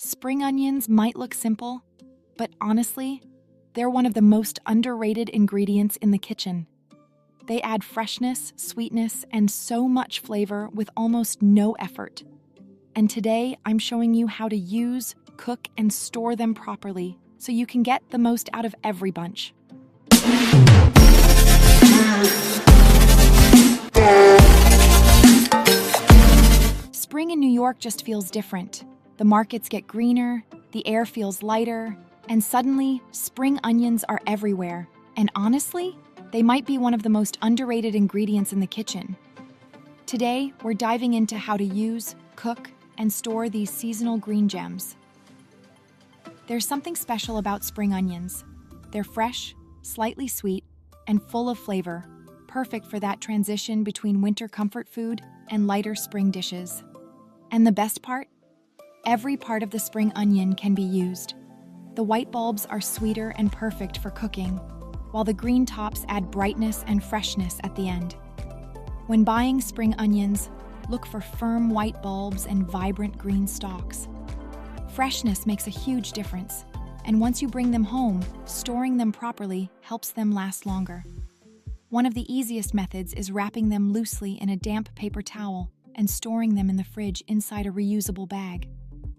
Spring onions might look simple, but honestly, they're one of the most underrated ingredients in the kitchen. They add freshness, sweetness, and so much flavor with almost no effort. And today, I'm showing you how to use, cook, and store them properly so you can get the most out of every bunch. Spring in New York just feels different. The markets get greener, the air feels lighter, and suddenly, spring onions are everywhere. And honestly, they might be one of the most underrated ingredients in the kitchen. Today, we're diving into how to use, cook, and store these seasonal green gems. There's something special about spring onions. They're fresh, slightly sweet, and full of flavor, perfect for that transition between winter comfort food and lighter spring dishes. And the best part? Every part of the spring onion can be used. The white bulbs are sweeter and perfect for cooking, while the green tops add brightness and freshness at the end. When buying spring onions, look for firm white bulbs and vibrant green stalks. Freshness makes a huge difference, and once you bring them home, storing them properly helps them last longer. One of the easiest methods is wrapping them loosely in a damp paper towel and storing them in the fridge inside a reusable bag.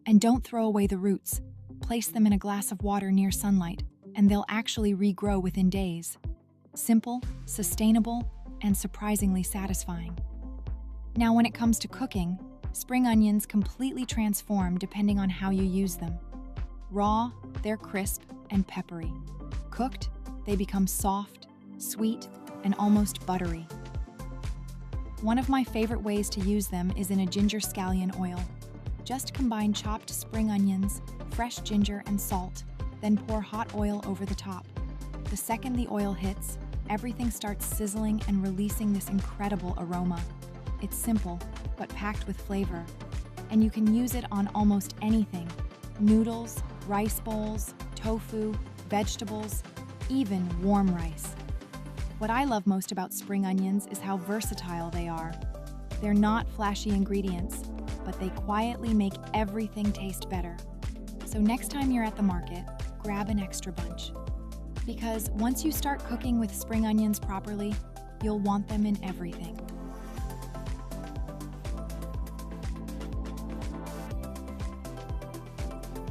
And don't throw away the roots. Place them in a glass of water near sunlight, and they'll actually regrow within days. Simple, sustainable, and surprisingly satisfying. Now, when it comes to cooking, spring onions completely transform depending on how you use them. Raw, they're crisp and peppery. Cooked, they become soft, sweet, and almost buttery. One of my favorite ways to use them is in a ginger scallion oil. Just combine chopped spring onions, fresh ginger, and salt, then pour hot oil over the top. The second the oil hits, everything starts sizzling and releasing this incredible aroma. It's simple, but packed with flavor, and you can use it on almost anything: noodles, rice bowls, tofu, vegetables, even warm rice. What I love most about spring onions is how versatile they are. They're not flashy ingredients, but they quietly make everything taste better. So next time you're at the market, grab an extra bunch. Because once you start cooking with spring onions properly, you'll want them in everything.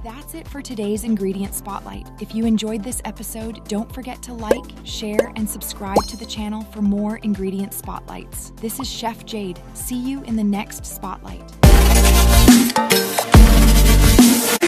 That's it for today's ingredient spotlight. If you enjoyed this episode, don't forget to like, share, and subscribe to the channel for more ingredient spotlights. This is Chef Jade. See you in the next spotlight.